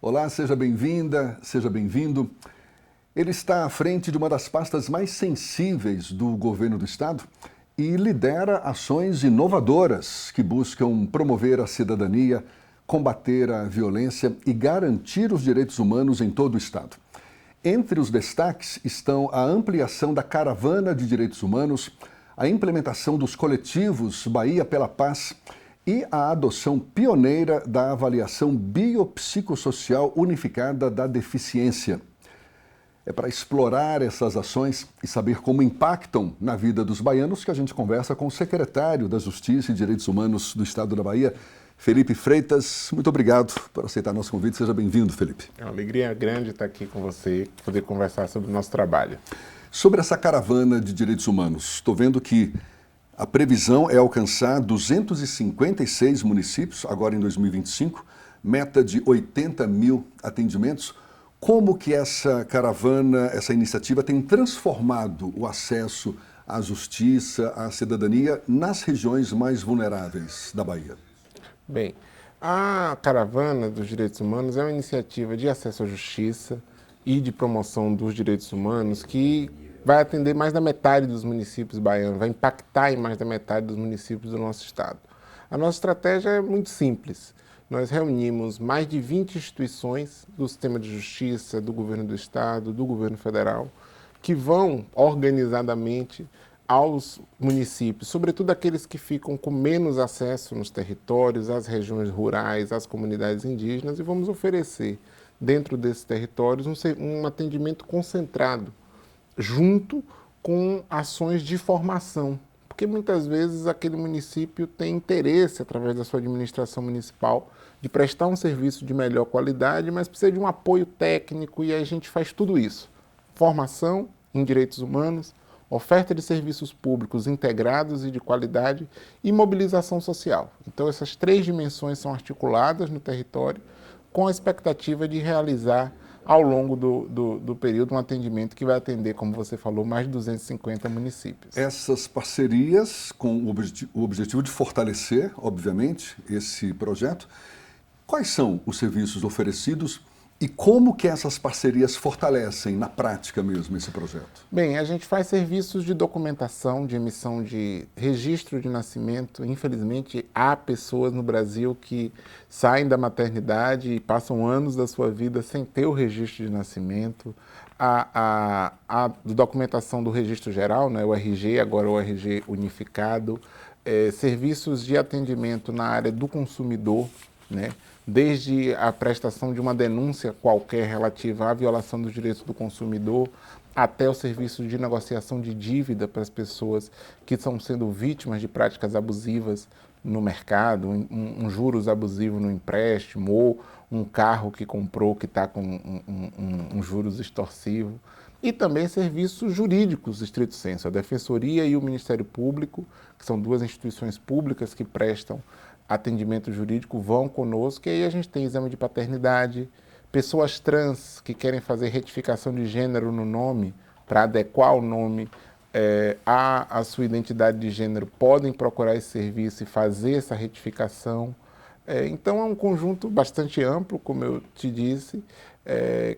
Olá, seja bem-vinda, seja bem-vindo. Ele está à frente de uma das pastas mais sensíveis do governo do Estado e lidera ações inovadoras que buscam promover a cidadania, combater a violência e garantir os direitos humanos em todo o Estado. Entre os destaques estão a ampliação da Caravana de Direitos Humanos, a implementação dos coletivos Bahia pela Paz e a adoção pioneira da avaliação biopsicossocial unificada da deficiência. É para explorar essas ações e saber como impactam na vida dos baianos que a gente conversa com o secretário da Justiça e Direitos Humanos do Estado da Bahia, Felipe Freitas. Muito obrigado por aceitar nosso convite. Seja bem-vindo, Felipe. É uma alegria grande estar aqui com você, poder conversar sobre o nosso trabalho. Sobre essa caravana de direitos humanos, estou vendo que a previsão é alcançar 256 municípios, agora em 2025, meta de 80 mil atendimentos. Como que essa caravana, essa iniciativa tem transformado o acesso à justiça, à cidadania nas regiões mais vulneráveis da Bahia? Bem, a Caravana dos Direitos Humanos é uma iniciativa de acesso à justiça e de promoção dos direitos humanos que vai atender mais da metade dos municípios baianos, vai impactar em mais da metade dos municípios do nosso estado. A nossa estratégia é muito simples. Nós reunimos mais de 20 instituições do sistema de justiça, do governo do estado, do governo federal, que vão organizadamente aos municípios, sobretudo aqueles que ficam com menos acesso nos territórios, às regiões rurais, às comunidades indígenas, e vamos oferecer, dentro desses territórios, um atendimento concentrado, junto com ações de formação, porque muitas vezes aquele município tem interesse, através da sua administração municipal, de prestar um serviço de melhor qualidade, mas precisa de um apoio técnico e aí a gente faz tudo isso. Formação em direitos humanos, oferta de serviços públicos integrados e de qualidade e mobilização social. Então essas três dimensões são articuladas no território com a expectativa de realizar ao longo do período um atendimento que vai atender, como você falou, mais de 250 municípios. Essas parcerias com o objetivo de fortalecer, obviamente, esse projeto. Quais são os serviços oferecidos e como que essas parcerias fortalecem na prática mesmo esse projeto? Bem, a gente faz serviços de documentação, de emissão de registro de nascimento. Infelizmente, há pessoas no Brasil que saem da maternidade e passam anos da sua vida sem ter o registro de nascimento. A documentação do registro geral, né, o RG, agora o RG unificado. Serviços de atendimento na área do consumidor, né? Desde a prestação de uma denúncia qualquer relativa à violação dos direitos do consumidor, até o serviço de negociação de dívida para as pessoas que estão sendo vítimas de práticas abusivas no mercado, um juros abusivo no empréstimo, ou um carro que comprou que está com um juros extorsivo. E também serviços jurídicos, estrito senso, a Defensoria e o Ministério Público, que são duas instituições públicas que prestam atendimento jurídico, vão conosco, e aí a gente tem exame de paternidade, pessoas trans que querem fazer retificação de gênero no nome, para adequar o nome à sua identidade de gênero, podem procurar esse serviço e fazer essa retificação. Então é um conjunto bastante amplo, como eu te disse,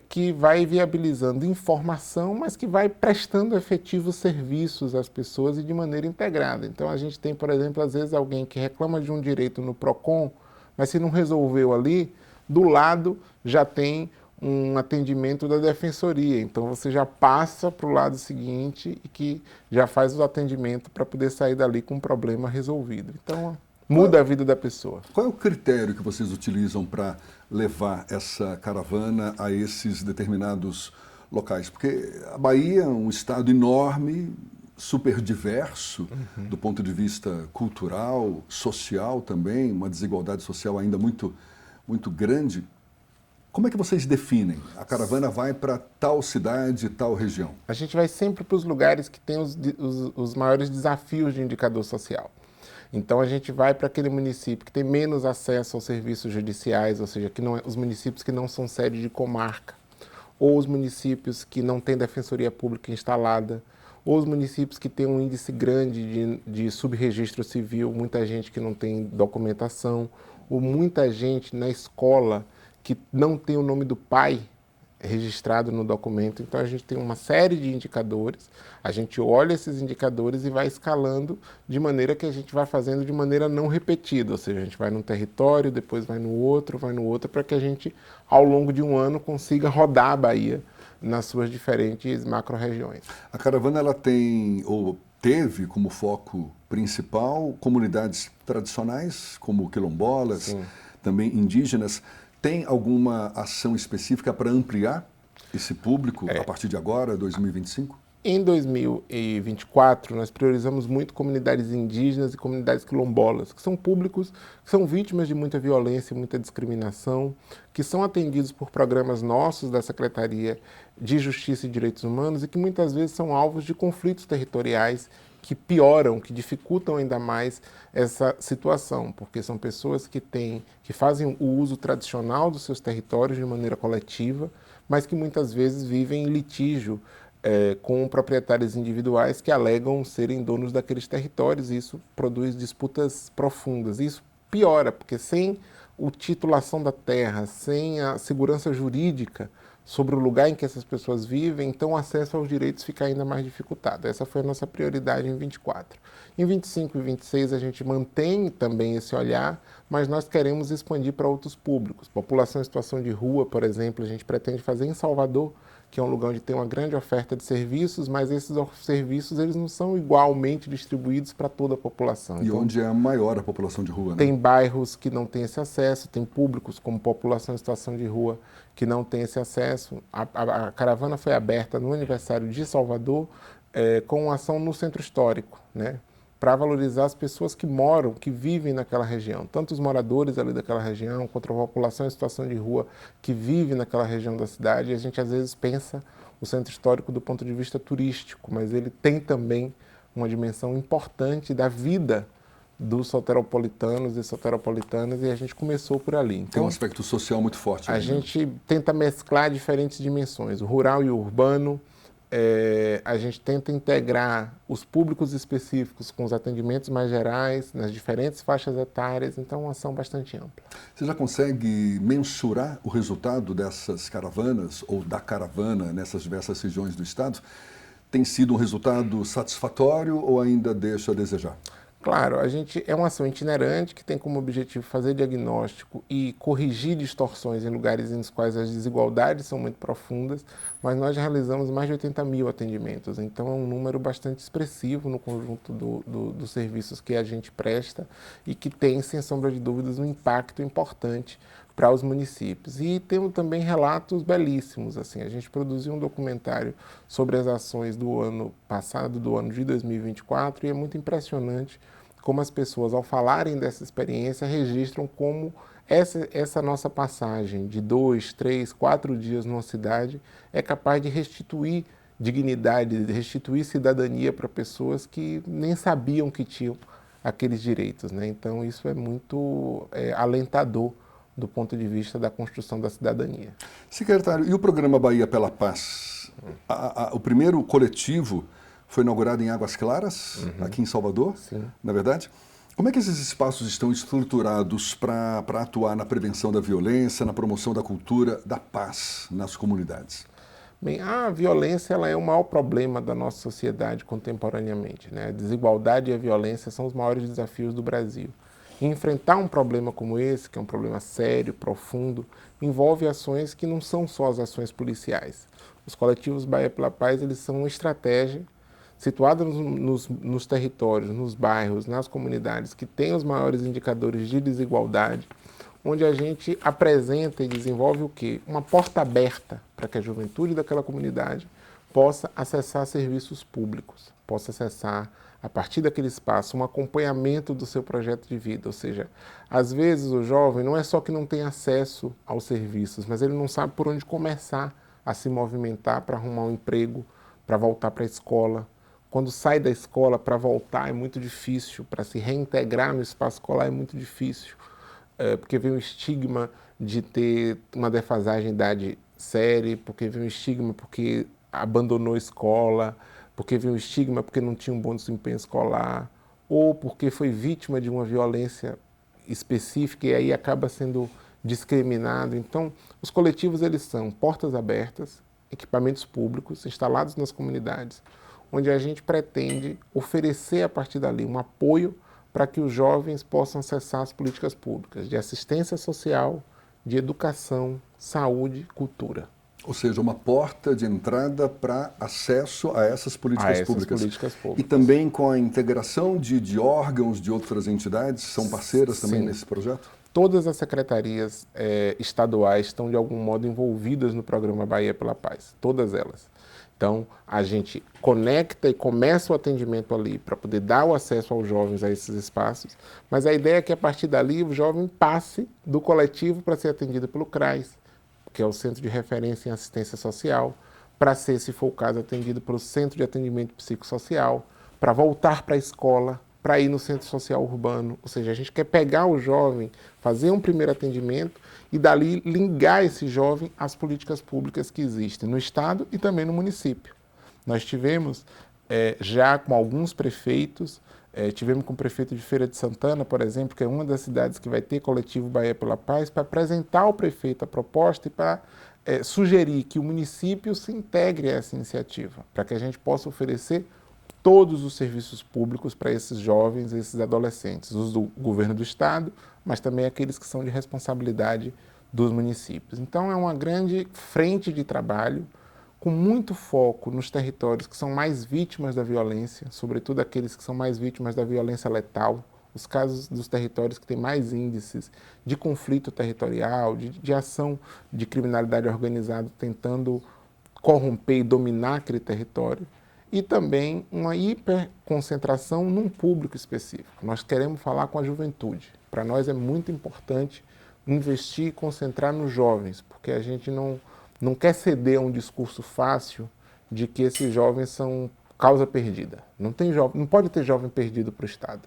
que vai viabilizando informação, mas que vai prestando efetivos serviços às pessoas e de maneira integrada. Então a gente tem, por exemplo, às vezes alguém que reclama de um direito no PROCON, mas se não resolveu ali, do lado já tem um atendimento da Defensoria. Então você já passa para o lado seguinte e que já faz o atendimento para poder sair dali com um problema resolvido. Então muda a vida da pessoa. Qual é o critério que vocês utilizam para levar essa caravana a esses determinados locais? Porque a Bahia é um estado enorme, super diverso, do ponto de vista cultural, social também, uma desigualdade social ainda muito, muito grande. Como é que vocês definem? A caravana vai para tal cidade, tal região? A gente vai sempre para os lugares que têm os maiores desafios de indicador social. Então a gente vai para aquele município que tem menos acesso aos serviços judiciais, ou seja, os municípios que não são sede de comarca, ou os municípios que não têm defensoria pública instalada, ou os municípios que têm um índice grande de subregistro civil, muita gente que não tem documentação, ou muita gente na escola que não tem o nome do pai registrado no documento. Então, a gente tem uma série de indicadores, a gente olha esses indicadores e vai escalando de maneira que a gente vai fazendo de maneira não repetida, ou seja, a gente vai num território, depois vai no outro, para que a gente, ao longo de um ano, consiga rodar a Bahia nas suas diferentes macro-regiões. A caravana ela tem, ou teve como foco principal, comunidades tradicionais, como quilombolas, Sim. também indígenas. Tem alguma ação específica para ampliar esse público a partir de agora, 2025? Em 2024, nós priorizamos muito comunidades indígenas e comunidades quilombolas, que são públicos que são vítimas de muita violência, muita discriminação, que são atendidos por programas nossos da Secretaria de Justiça e Direitos Humanos e que muitas vezes são alvos de conflitos territoriais que pioram, que dificultam ainda mais essa situação, porque são pessoas que fazem o uso tradicional dos seus territórios de maneira coletiva, mas que muitas vezes vivem em litígio com proprietários individuais que alegam serem donos daqueles territórios, e isso produz disputas profundas. Isso piora, porque sem a titulação da terra, sem a segurança jurídica sobre o lugar em que essas pessoas vivem, então o acesso aos direitos fica ainda mais dificultado. Essa foi a nossa prioridade em 24. Em 25 e 26 a gente mantém também esse olhar, mas nós queremos expandir para outros públicos. População em situação de rua, por exemplo, a gente pretende fazer em Salvador, que é um lugar onde tem uma grande oferta de serviços, mas esses serviços eles não são igualmente distribuídos para toda a população. E então, onde é maior a população de rua, né? Tem bairros que não têm esse acesso, tem públicos como população em situação de rua que não tem esse acesso. A caravana foi aberta no aniversário de Salvador com uma ação no centro histórico, né? Para valorizar as pessoas que moram, que vivem naquela região, tanto os moradores ali daquela região, quanto a população em situação de rua que vive naquela região da cidade. E a gente às vezes pensa o centro histórico do ponto de vista turístico, mas ele tem também uma dimensão importante da vida dos soteropolitanos e soteropolitanas, e a gente começou por ali. Então, tem um aspecto social muito forte. A gente tenta mesclar diferentes dimensões, o rural e o urbano. A gente tenta integrar os públicos específicos com os atendimentos mais gerais, nas diferentes faixas etárias, então é uma ação bastante ampla. Você já consegue mensurar o resultado dessas caravanas ou da caravana nessas diversas regiões do estado? Tem sido um resultado satisfatório ou ainda deixa a desejar? Claro, a gente é uma ação itinerante que tem como objetivo fazer diagnóstico e corrigir distorções em lugares nos quais as desigualdades são muito profundas, mas nós já realizamos mais de 80 mil atendimentos, então é um número bastante expressivo no conjunto dos serviços que a gente presta e que tem, sem sombra de dúvidas, um impacto importante para os municípios. E temos também relatos belíssimos. Assim, a gente produziu um documentário sobre as ações do ano passado, do ano de 2024, e é muito impressionante como as pessoas, ao falarem dessa experiência, registram como essa nossa passagem de 2, 3, 4 dias numa cidade é capaz de restituir dignidade, de restituir cidadania para pessoas que nem sabiam que tinham aqueles direitos, né? Então, isso é muito alentador do ponto de vista da construção da cidadania. Secretário, e o programa Bahia pela Paz? O primeiro coletivo foi inaugurado em Águas Claras, aqui em Salvador, Sim. na verdade. Como é que esses espaços estão estruturados para atuar na prevenção da violência, na promoção da cultura da paz nas comunidades? Bem, a violência ela é o maior problema da nossa sociedade contemporaneamente, né? A desigualdade e a violência são os maiores desafios do Brasil. E enfrentar um problema como esse, que é um problema sério, profundo, envolve ações que não são só as ações policiais. Os coletivos Bahia pela Paz, eles são uma estratégia situada nos territórios, nos bairros, nas comunidades que têm os maiores indicadores de desigualdade, onde a gente apresenta e desenvolve o quê? Uma porta aberta para que a juventude daquela comunidade possa acessar serviços públicos, possa acessar, a partir daquele espaço, um acompanhamento do seu projeto de vida. Ou seja, às vezes o jovem não é só que não tem acesso aos serviços, mas ele não sabe por onde começar a se movimentar para arrumar um emprego, para voltar para a escola. Quando sai da escola, para voltar é muito difícil, para se reintegrar no espaço escolar é muito difícil, porque vem o estigma de ter uma defasagem de idade séria, porque vem o estigma porque abandonou a escola, porque vem o estigma porque não tinha um bom desempenho escolar, ou porque foi vítima de uma violência específica e aí acaba sendo discriminado. Então, os coletivos eles são portas abertas, equipamentos públicos instalados nas comunidades, onde a gente pretende oferecer a partir dali um apoio para que os jovens possam acessar as políticas públicas de assistência social, de educação, saúde, cultura. Ou seja, uma porta de entrada para acesso a essas políticas públicas. E também com a integração de órgãos de outras entidades, são parceiras também nesse projeto? Todas as secretarias estaduais estão de algum modo envolvidas no programa Bahia pela Paz, todas elas. Então, a gente conecta e começa o atendimento ali para poder dar o acesso aos jovens a esses espaços, mas a ideia é que a partir dali o jovem passe do coletivo para ser atendido pelo CRAS, que é o Centro de Referência em Assistência Social, para ser, se for o caso, atendido pelo Centro de Atendimento Psicossocial, para voltar para a escola, para ir no Centro Social Urbano. Ou seja, a gente quer pegar o jovem, fazer um primeiro atendimento e dali ligar esse jovem às políticas públicas que existem no Estado e também no município. Nós tivemos já com alguns prefeitos, tivemos com o prefeito de Feira de Santana, por exemplo, que é uma das cidades que vai ter coletivo Bahia pela Paz, para apresentar ao prefeito a proposta e para sugerir que o município se integre a essa iniciativa, para que a gente possa oferecer todos os serviços públicos para esses jovens, esses adolescentes, os do governo do estado, mas também aqueles que são de responsabilidade dos municípios. Então é uma grande frente de trabalho, com muito foco nos territórios que são mais vítimas da violência, sobretudo aqueles que são mais vítimas da violência letal, os casos dos territórios que têm mais índices de conflito territorial, de ação de criminalidade organizada tentando corromper e dominar aquele território, e também uma hiperconcentração num público específico. Nós queremos falar com a juventude. Para nós é muito importante investir e concentrar nos jovens, porque a gente não quer ceder a um discurso fácil de que esses jovens são causa perdida. Não pode ter jovem perdido para o Estado.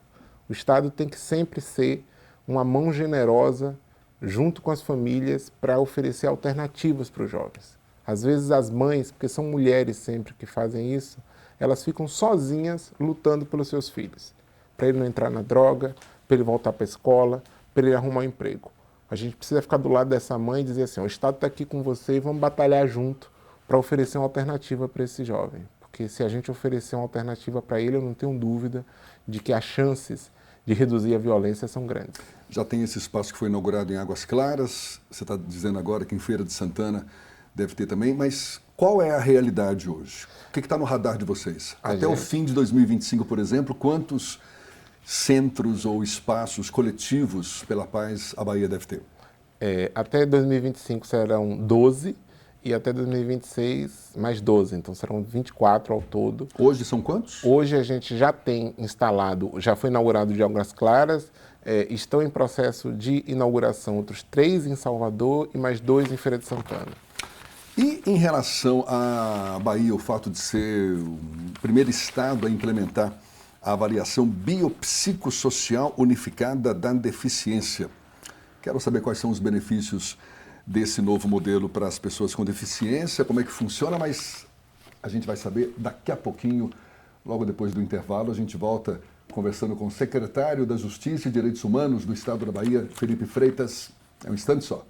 O Estado tem que sempre ser uma mão generosa junto com as famílias para oferecer alternativas para os jovens. Às vezes as mães, porque são mulheres sempre que fazem isso, elas ficam sozinhas lutando pelos seus filhos, para ele não entrar na droga, para ele voltar para a escola, para ele arrumar um emprego. A gente precisa ficar do lado dessa mãe e dizer assim, o Estado está aqui com você e vamos batalhar junto para oferecer uma alternativa para esse jovem. Porque se a gente oferecer uma alternativa para ele, eu não tenho dúvida de que as chances de reduzir a violência são grandes. Já tem esse espaço que foi inaugurado em Águas Claras, você está dizendo agora que em Feira de Santana deve ter também, mas qual é a realidade hoje? O que está no radar de vocês? Até o fim de 2025, por exemplo, quantos centros ou espaços coletivos pela paz a Bahia deve ter? Até 2025 serão 12 e até 2026 mais 12, então serão 24 ao todo. Hoje são quantos? Hoje a gente já tem instalado, já foi inaugurado de Águas Claras, estão em processo de inauguração outros 3 em Salvador e mais 2 em Feira de Santana. E em relação à Bahia, o fato de ser o primeiro estado a implementar a avaliação biopsicossocial unificada da deficiência. Quero saber quais são os benefícios desse novo modelo para as pessoas com deficiência, como é que funciona, mas a gente vai saber daqui a pouquinho, logo depois do intervalo. A gente volta conversando com o secretário da Justiça e Direitos Humanos do Estado da Bahia, Felipe Freitas. É um instante só.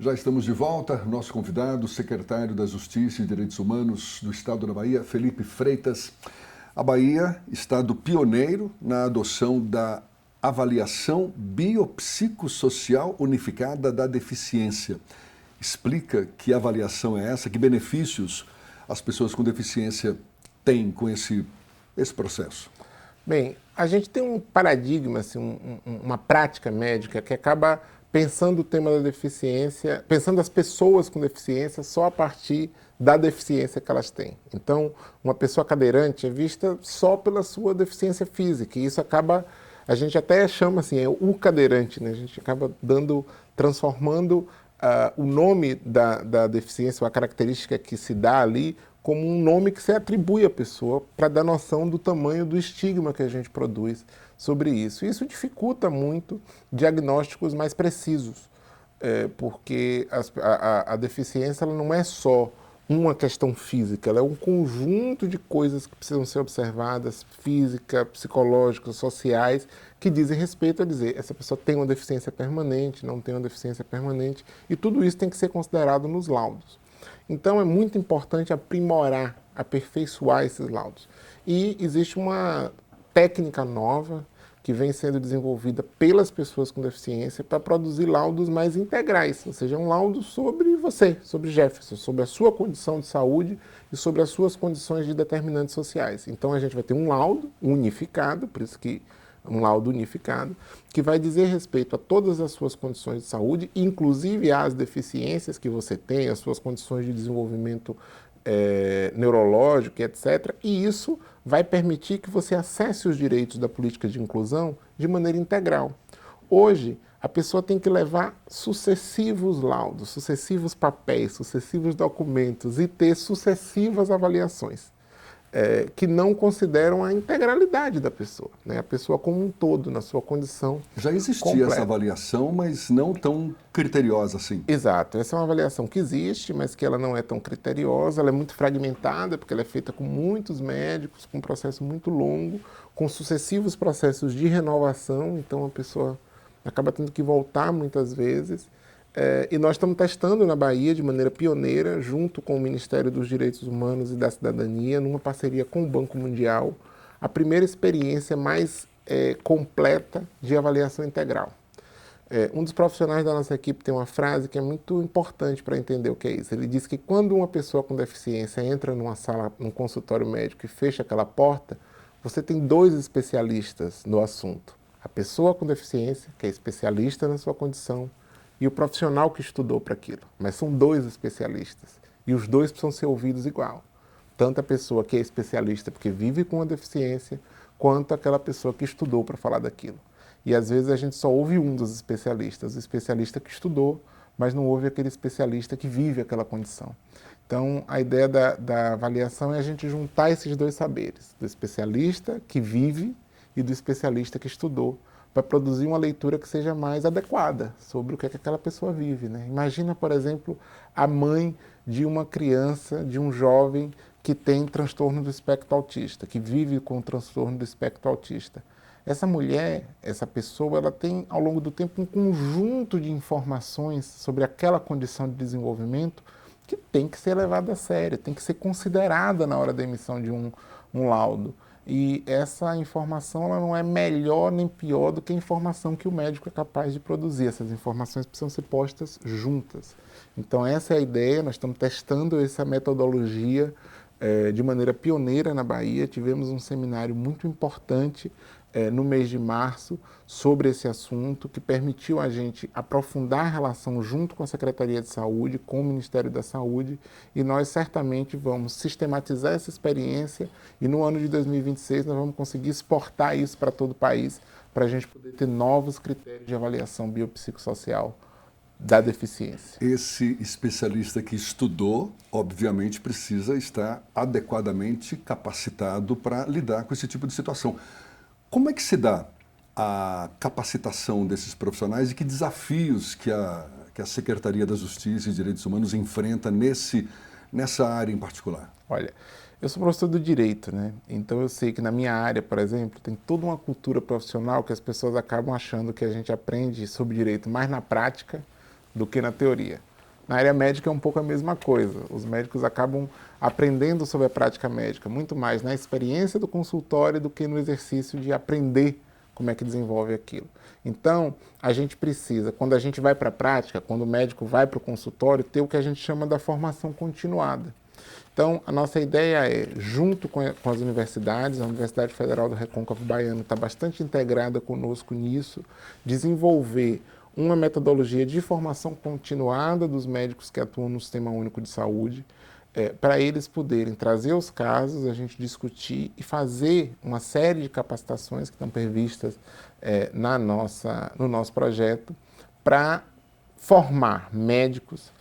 Já estamos de volta. Nosso convidado, o secretário da Justiça e Direitos Humanos do Estado da Bahia, Felipe Freitas. A Bahia, estado pioneiro na adoção da avaliação biopsicossocial unificada da deficiência. Explica que avaliação é essa, que benefícios as pessoas com deficiência têm com esse processo? Bem, a gente tem um paradigma, assim, uma prática médica que acaba pensando o tema da deficiência, pensando as pessoas com deficiência só a partir da deficiência que elas têm. Então, uma pessoa cadeirante é vista só pela sua deficiência física, e isso acaba, a gente até chama assim, é o cadeirante, né? A gente acaba transformando o nome da deficiência, ou a característica que se dá ali, como um nome que se atribui à pessoa para dar noção do tamanho do estigma que a gente produz sobre isso. Isso dificulta muito diagnósticos mais precisos. porque a deficiência ela não é só uma questão física, ela é um conjunto de coisas que precisam ser observadas, física, psicológicas, sociais, que dizem respeito a dizer essa pessoa tem uma deficiência permanente, não tem uma deficiência permanente, e tudo isso tem que ser considerado nos laudos. Então é muito importante aprimorar, aperfeiçoar esses laudos. E existe uma técnica nova que vem sendo desenvolvida pelas pessoas com deficiência para produzir laudos mais integrais, ou seja, um laudo sobre você, sobre Jefferson, sobre a sua condição de saúde e sobre as suas condições de determinantes sociais. Então a gente vai ter um laudo unificado, por isso que um laudo unificado, que vai dizer respeito a todas as suas condições de saúde, inclusive às deficiências que você tem, as suas condições de desenvolvimento neurológico, etc. E isso vai permitir que você acesse os direitos da política de inclusão de maneira integral. Hoje, a pessoa tem que levar sucessivos laudos, sucessivos papéis, sucessivos documentos e ter sucessivas avaliações. Que não consideram a integralidade da pessoa, né? A pessoa como um todo, na sua condição Já existia completa. essa avaliação, mas não tão criteriosa assim. Exato, essa é uma avaliação que existe, mas que ela não é tão criteriosa, ela é muito fragmentada, porque ela é feita com muitos médicos, com um processo muito longo, com sucessivos processos de renovação, então a pessoa acaba tendo que voltar muitas vezes. E nós estamos testando na Bahia, de maneira pioneira, junto com o Ministério dos Direitos Humanos e da Cidadania, numa parceria com o Banco Mundial, a primeira experiência mais completa de avaliação integral. Um dos profissionais da nossa equipe tem uma frase que é muito importante para entender o que é isso. Ele diz que quando uma pessoa com deficiência entra numa sala, num consultório médico e fecha aquela porta, você tem dois especialistas no assunto. A pessoa com deficiência, que é especialista na sua condição, e o profissional que estudou para aquilo. Mas são dois especialistas. E os dois precisam ser ouvidos igual. Tanto a pessoa que é especialista porque vive com a deficiência, quanto aquela pessoa que estudou para falar daquilo. E às vezes a gente só ouve um dos especialistas, o especialista que estudou, mas não ouve aquele especialista que vive aquela condição. Então, a ideia da avaliação é a gente juntar esses dois saberes, do especialista que vive e do especialista que estudou, para produzir uma leitura que seja mais adequada sobre o que é que aquela pessoa vive, né? Imagina, por exemplo, a mãe de uma criança, de um jovem que tem transtorno do espectro autista, que vive com o transtorno do espectro autista. Essa mulher, essa pessoa, ela tem, ao longo do tempo, um conjunto de informações sobre aquela condição de desenvolvimento que tem que ser levada a sério, tem que ser considerada na hora da emissão de um laudo. E essa informação ela não é melhor nem pior do que a informação que o médico é capaz de produzir. Essas informações precisam ser postas juntas. Então essa é a ideia, nós estamos testando essa metodologia de maneira pioneira na Bahia. Tivemos um seminário muito importante no mês de março sobre esse assunto, que permitiu a gente aprofundar a relação junto com a Secretaria de Saúde, com o Ministério da Saúde, e nós certamente vamos sistematizar essa experiência e no ano de 2026 nós vamos conseguir exportar isso para todo o país, para a gente poder ter novos critérios de avaliação biopsicossocial da deficiência. Esse especialista que estudou, obviamente, precisa estar adequadamente capacitado para lidar com esse tipo de situação. Como é que se dá a capacitação desses profissionais e que desafios que a Secretaria da Justiça e Direitos Humanos enfrenta nessa área em particular? Olha, eu sou professor do direito, né? Então eu sei que na minha área, por exemplo, tem toda uma cultura profissional que as pessoas acabam achando que a gente aprende sobre direito mais na prática do que na teoria. Na área médica é um pouco a mesma coisa. Os médicos acabam aprendendo sobre a prática médica, muito mais na experiência do consultório do que no exercício de aprender como é que desenvolve aquilo. Então, a gente precisa, quando a gente vai para a prática, quando o médico vai para o consultório, ter o que a gente chama da formação continuada. Então, a nossa ideia é, junto com as universidades, a Universidade Federal do Recôncavo Baiano está bastante integrada conosco nisso, desenvolver uma metodologia de formação continuada dos médicos que atuam no Sistema Único de Saúde, para eles poderem trazer os casos, a gente discutir e fazer uma série de capacitações que estão previstas no nosso projeto para formar médicos,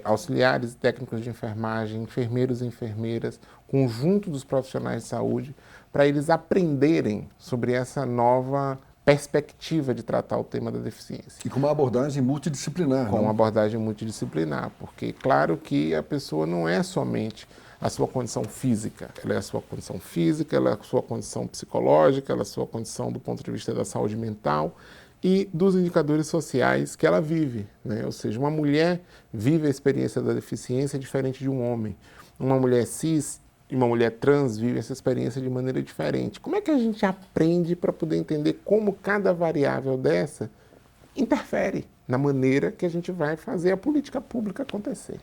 auxiliares e técnicos de enfermagem, enfermeiros e enfermeiras, conjunto dos profissionais de saúde, para eles aprenderem sobre essa nova perspectiva de tratar o tema da deficiência. E com uma abordagem multidisciplinar. Com não? uma abordagem multidisciplinar, porque claro que a pessoa não é somente a sua condição física, ela é a sua condição física, ela é a sua condição psicológica, ela é a sua condição do ponto de vista da saúde mental e dos indicadores sociais que ela vive, né? Ou seja, uma mulher vive a experiência da deficiência diferente de um homem. Uma mulher cis e uma mulher trans vive essa experiência de maneira diferente. Como é que a gente aprende para poder entender como cada variável dessa interfere na maneira que a gente vai fazer a política pública acontecer?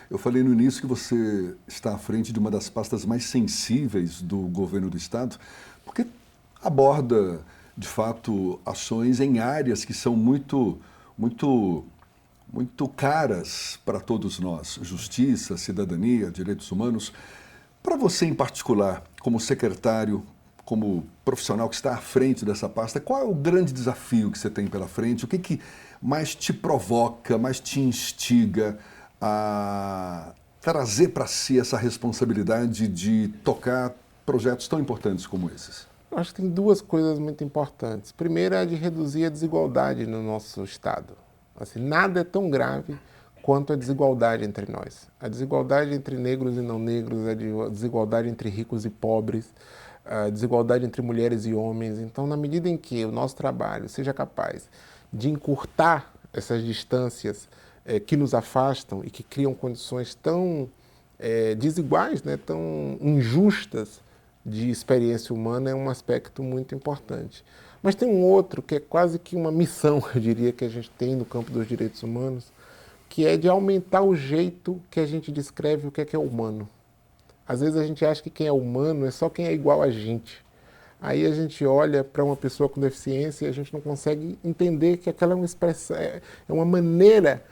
Eu falei no início que você está à frente de uma das pastas mais sensíveis do governo do Estado, porque aborda, de fato, ações em áreas que são muito caras para todos nós. Justiça, cidadania, direitos humanos. Para você em particular, como secretário, como profissional que está à frente dessa pasta, qual é o grande desafio que você tem pela frente? O que mais te provoca, mais te instiga a trazer para si essa responsabilidade de tocar projetos tão importantes como esses? Eu acho que tem duas coisas muito importantes. Primeiro é a de reduzir a desigualdade no nosso Estado. Assim, nada é tão grave quanto a desigualdade entre nós. A desigualdade entre negros e não negros, a desigualdade entre ricos e pobres, a desigualdade entre mulheres e homens. Então, na medida em que o nosso trabalho seja capaz de encurtar essas distâncias que nos afastam e que criam condições tão desiguais, né, tão injustas de experiência humana, é um aspecto muito importante. Mas tem um outro que é quase que uma missão, eu diria, que a gente tem no campo dos direitos humanos, que é de aumentar o jeito que a gente descreve o que é humano. Às vezes a gente acha que quem é humano é só quem é igual a gente. Aí a gente olha para uma pessoa com deficiência e a gente não consegue entender que aquela é uma expressão, é uma maneira,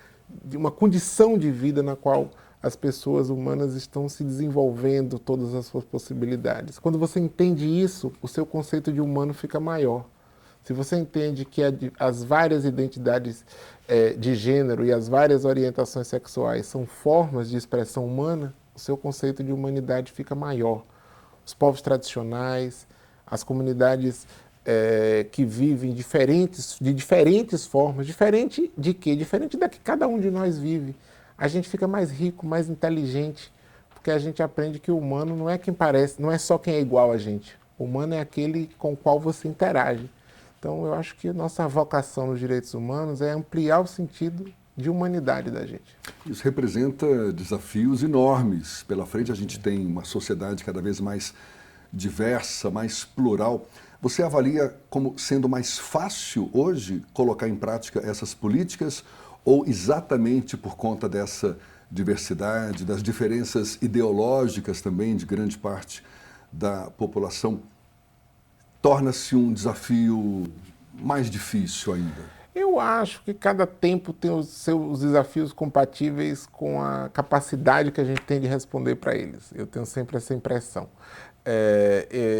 uma condição de vida na qual as pessoas humanas estão se desenvolvendo todas as suas possibilidades. Quando você entende isso, o seu conceito de humano fica maior. Se você entende que as várias identidades de gênero e as várias orientações sexuais são formas de expressão humana, o seu conceito de humanidade fica maior. Os povos tradicionais, as comunidades que vivem de diferentes formas, diferente de quê? Diferente da que cada um de nós vive. A gente fica mais rico, mais inteligente, porque a gente aprende que o humano não é quem parece, não é só quem é igual a gente. O humano é aquele com o qual você interage. Então, eu acho que a nossa vocação nos direitos humanos é ampliar o sentido de humanidade da gente. Isso representa desafios enormes. Pela frente, a gente tem uma sociedade cada vez mais diversa, mais plural. Você avalia como sendo mais fácil hoje colocar em prática essas políticas ou exatamente por conta dessa diversidade, das diferenças ideológicas também de grande parte da população, torna-se um desafio mais difícil ainda? Eu acho que cada tempo tem os seus desafios compatíveis com a capacidade que a gente tem de responder para eles. Eu tenho sempre essa impressão.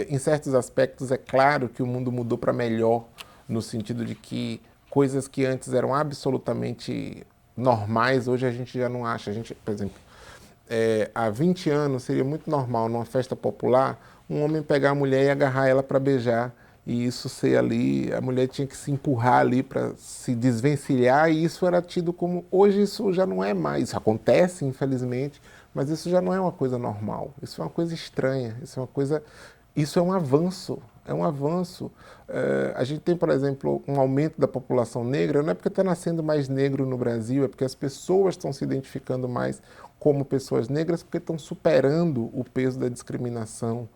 Em certos aspectos, é claro que o mundo mudou para melhor, no sentido de que coisas que antes eram absolutamente normais, hoje a gente já não acha. A gente, por exemplo, há 20 anos seria muito normal, numa festa popular, um homem pegar a mulher e agarrar ela para beijar, e isso ser ali, a mulher tinha que se empurrar ali para se desvencilhar, e isso era tido como... Hoje isso já não é mais, isso acontece, infelizmente, mas isso já não é uma coisa normal, isso é uma coisa estranha, isso é um avanço, é um avanço. A gente tem, por exemplo, um aumento da população negra, não é porque está nascendo mais negro no Brasil, é porque as pessoas estão se identificando mais como pessoas negras, porque estão superando o peso da discriminação.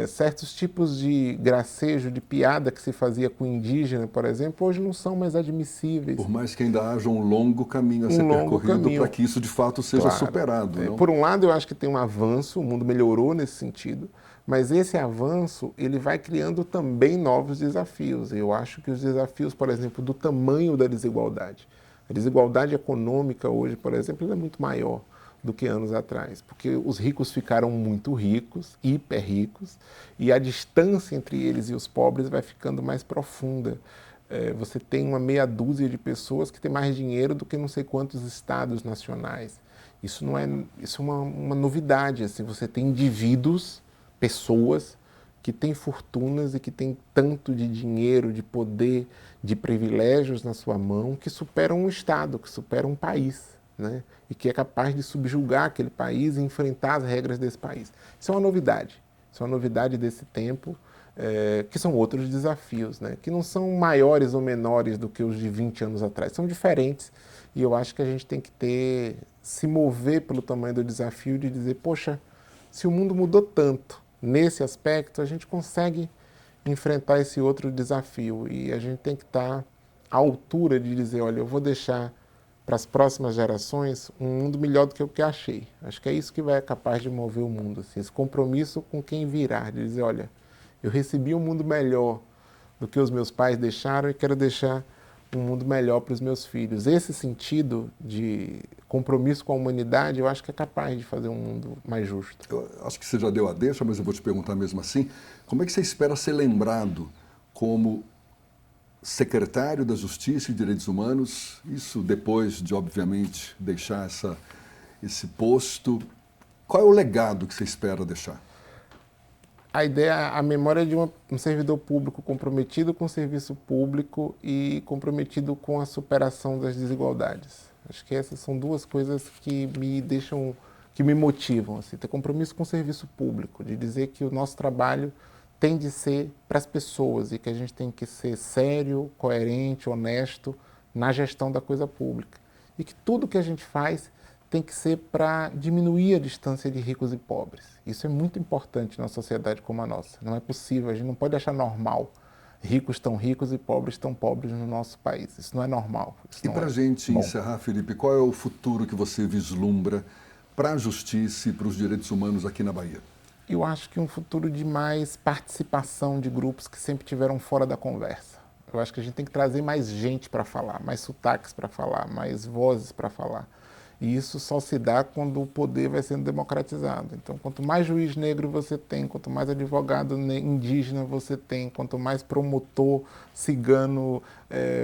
Certos tipos de gracejo, de piada que se fazia com indígena, por exemplo, hoje não são mais admissíveis. Por mais que ainda haja um longo caminho a ser percorrido para que isso de fato seja superado. Não? Por um lado, eu acho que tem um avanço, o mundo melhorou nesse sentido, mas esse avanço ele vai criando também novos desafios. Eu acho que os desafios, por exemplo, do tamanho da desigualdade. A desigualdade econômica hoje, por exemplo, é muito maior do que anos atrás, porque os ricos ficaram muito ricos, hiper ricos, e a distância entre eles e os pobres vai ficando mais profunda. Você tem uma meia dúzia de pessoas que têm mais dinheiro do que não sei quantos estados nacionais. Isso é uma novidade. Assim, você tem indivíduos, pessoas, que tem fortunas e que tem tanto de dinheiro, de poder, de privilégios na sua mão, que superam um Estado, que superam um país, né? E que é capaz de subjugar aquele país e enfrentar as regras desse país. Isso é uma novidade. Isso é uma novidade desse tempo, que são outros desafios, né? Que não são maiores ou menores do que os de 20 anos atrás, são diferentes. E eu acho que a gente tem que se mover pelo tamanho do desafio de dizer, poxa, se o mundo mudou tanto nesse aspecto, a gente consegue enfrentar esse outro desafio. E a gente tem que estar à altura de dizer, olha, eu vou deixar para as próximas gerações um mundo melhor do que o que achei. Acho que é isso que vai ser capaz de mover o mundo, assim, esse compromisso com quem virá, de dizer, olha, eu recebi um mundo melhor do que os meus pais deixaram e quero deixar um mundo melhor para os meus filhos. Esse sentido de compromisso com a humanidade, eu acho que é capaz de fazer um mundo mais justo. Eu acho que você já deu a deixa, mas eu vou te perguntar mesmo assim, como é que você espera ser lembrado como secretário da Justiça e Direitos Humanos, isso depois de, obviamente, deixar esse posto? Qual é o legado que você espera deixar? A ideia, a memória de um servidor público comprometido com o serviço público e comprometido com a superação das desigualdades. Acho que essas são duas coisas que me deixam, que me motivam, assim, ter compromisso com o serviço público, de dizer que o nosso trabalho tem de ser para as pessoas e que a gente tem que ser sério, coerente, honesto na gestão da coisa pública. E que tudo que a gente faz tem que ser para diminuir a distância de ricos e pobres. Isso é muito importante numa sociedade como a nossa. Não é possível, a gente não pode achar normal ricos tão ricos e pobres tão pobres no nosso país. Isso não é normal. E para a gente encerrar, Felipe, qual é o futuro que você vislumbra para a justiça e para os direitos humanos aqui na Bahia? Eu acho que um futuro de mais participação de grupos que sempre tiveram fora da conversa. Eu acho que a gente tem que trazer mais gente para falar, mais sotaques para falar, mais vozes para falar. E isso só se dá quando o poder vai sendo democratizado. Então, quanto mais juiz negro você tem, quanto mais advogado indígena você tem, quanto mais promotor cigano,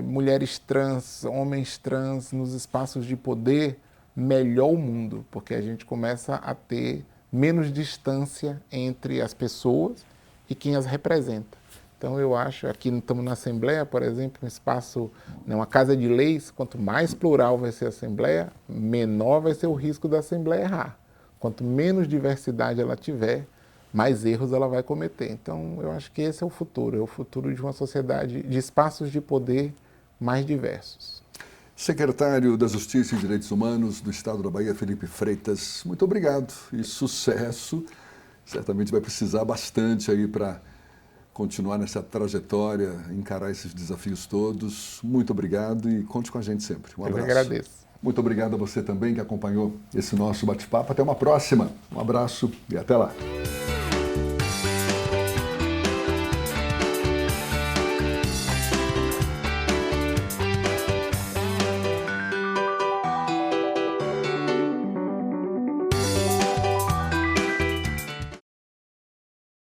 mulheres trans, homens trans nos espaços de poder, melhor o mundo, porque a gente começa a ter menos distância entre as pessoas e quem as representa. Então, eu acho, aqui estamos na Assembleia, por exemplo, um espaço, uma casa de leis, quanto mais plural vai ser a Assembleia, menor vai ser o risco da Assembleia errar. Quanto menos diversidade ela tiver, mais erros ela vai cometer. Então, eu acho que esse é o futuro de uma sociedade de espaços de poder mais diversos. Secretário da Justiça e Direitos Humanos do Estado da Bahia, Felipe Freitas, muito obrigado e sucesso. Certamente vai precisar bastante aí para continuar nessa trajetória, encarar esses desafios todos. Muito obrigado e conte com a gente sempre. Um abraço. Eu que agradeço. Muito obrigado a você também que acompanhou esse nosso bate-papo. Até uma próxima. Um abraço e até lá.